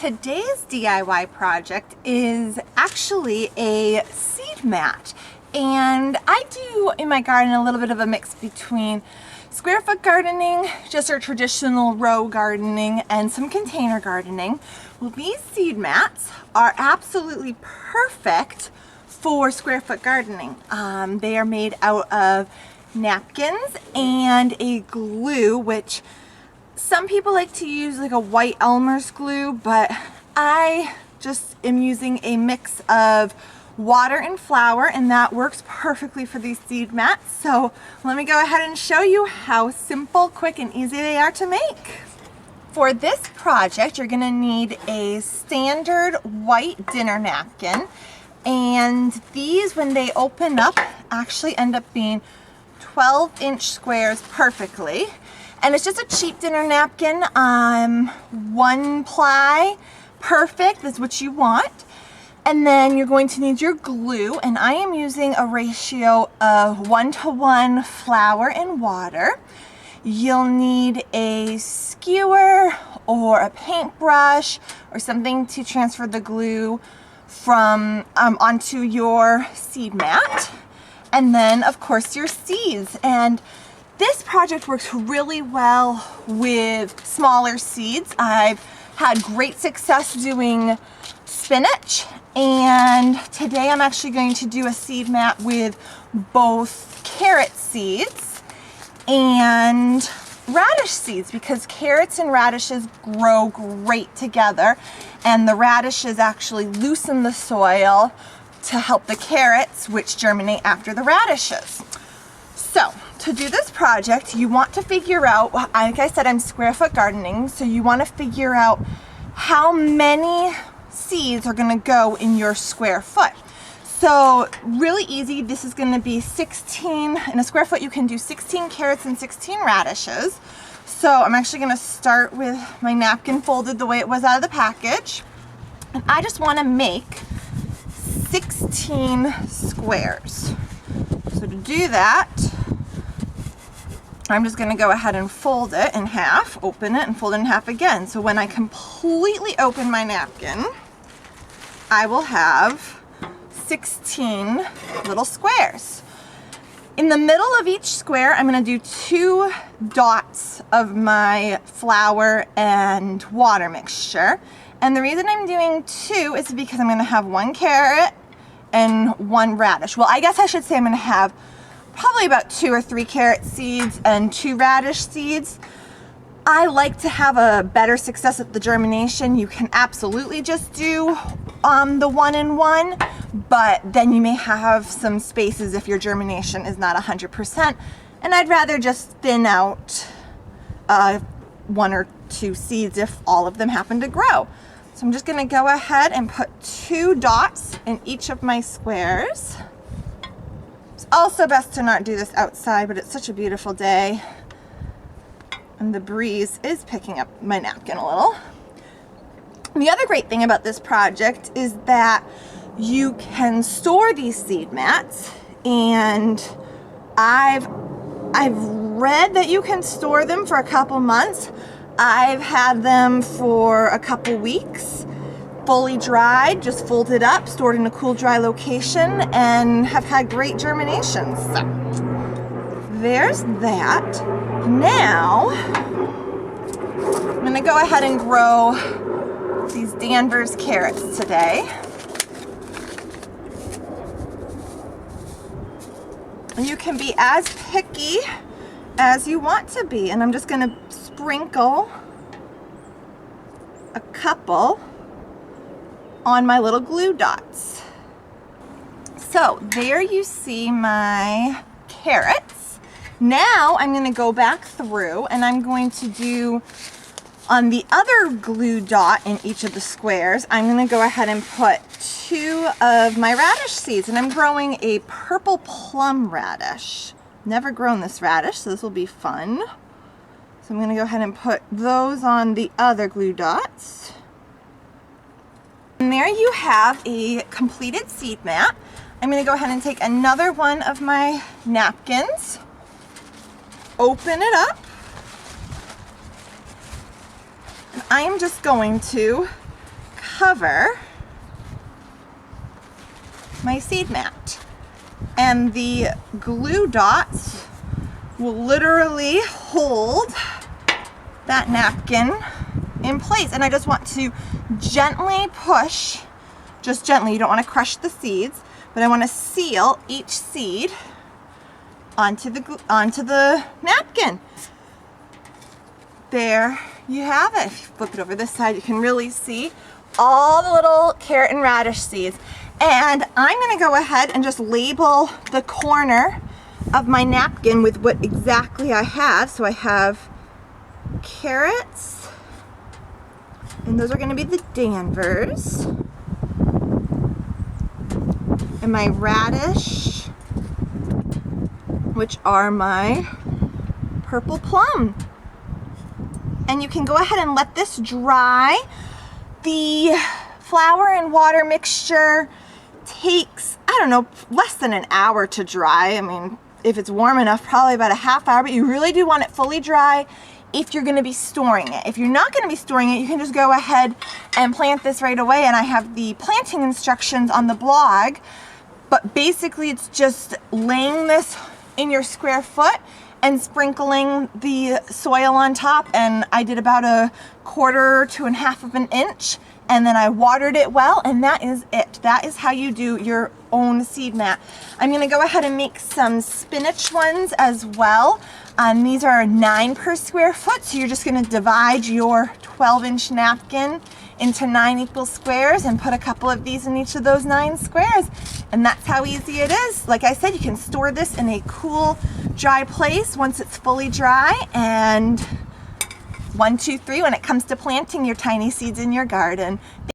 Today's DIY project is actually a seed mat, and I do in my garden a little bit of a mix between square foot gardening, just our traditional row gardening, and some container gardening. Well, these seed mats are absolutely perfect for square foot gardening. They are made out of napkins and a glue, which some people like to use like a white Elmer's glue, but I just am using a mix of water and flour, and that works perfectly for these seed mats. So let me go ahead and show you how simple, quick, and easy they are to make. For this project, you're gonna need a standard white dinner napkin, and these, when they open up, actually end up being 12-inch squares perfectly. And it's just a cheap dinner napkin, 1 ply, perfect, that's what you want. And then you're going to need your glue, and I am using a ratio of 1:1 flour and water. You'll need a skewer or a paintbrush or something to transfer the glue from onto your seed mat. And then, of course, your seeds. And this project works really well with smaller seeds. I've had great success doing spinach, and today I'm actually going to do a seed mat with both carrot seeds and radish seeds, because carrots and radishes grow great together, and the radishes actually loosen the soil to help the carrots, which germinate after the radishes. So to do this project, you want to figure out, like I said, I'm square foot gardening, so you want to figure out how many seeds are going to go in your square foot. So really easy, this is going to be 16, in a square foot you can do 16 carrots and 16 radishes. So I'm actually going to start with my napkin folded the way it was out of the package. And I just want to make 16 squares. So to do that, I'm just going to go ahead and fold it in half, open it, and fold it in half again. So when I completely open my napkin, I will have 16 little squares. In the middle of each square, I'm going to do 2 dots of my flour and water mixture. And the reason I'm doing 2 is because I'm going to have 1 carrot and 1 radish. Well, I guess I should say I'm going to have probably about 2 or 3 carrot seeds and 2 radish seeds. I like to have a better success at the germination. You can absolutely just do the 1 and 1, but then you may have some spaces if your germination is not 100%, and I'd rather just thin out 1 or 2 seeds if all of them happen to grow. So I'm just going to go ahead and put 2 dots in each of my squares. It's also best to not do this outside, but it's such a beautiful day, and the breeze is picking up my napkin a little. And the other great thing about this project is that you can store these seed mats, and I've read that you can store them for a couple months. I've had them for a couple weeks, fully dried, just folded up, stored in a cool, dry location, and have had great germination. So there's that. Now I'm going to go ahead and grow these Danvers carrots today. And you can be as picky as you want to be, and I'm just going to sprinkle a couple on my little glue dots. So there you see my carrots. Now I'm going to go back through, and I'm going to do on the other glue dot in each of the squares, I'm going to go ahead and put 2 of my radish seeds, and I'm growing a purple plum radish. Never grown this radish, so this will be fun. So I'm going to go ahead and put those on the other glue dots. And there you have a completed seed mat. I'm going to go ahead and take another one of my napkins, open it up, I am just going to cover my seed mat. And the glue dots will literally hold that napkin in place. And I just want to gently push, just gently, you don't want to crush the seeds, but I want to seal each seed onto the napkin. There you have it. If you flip it over this side, you can really see all the little carrot and radish seeds. And I'm going to go ahead and just label the corner of my napkin with what exactly I have. So I have carrots, and those are going to be the Danvers, and my radish, which are my purple plum. And you can go ahead and let this dry. The flour and water mixture takes, I don't know, less than an hour to dry. I mean, if it's warm enough, probably about a half hour, but you really do want it fully dry if you're going to be storing it. If you're not going to be storing it, you can just go ahead and plant this right away, and I have the planting instructions on the blog. But basically it's just laying this in your square foot and sprinkling the soil on top, and I did about 1/4 to 1/2 of an inch, and then I watered it well, and that is it. That is how you do your own seed mat. I'm going to go ahead and make some spinach ones as well. These are 9 per square foot, so you're just going to divide your 12-inch napkin into 9 equal squares and put a couple of these in each of those 9 squares. And that's how easy it is. Like I said, you can store this in a cool, dry place once it's fully dry. And 1, 2, 3, when it comes to planting your tiny seeds in your garden.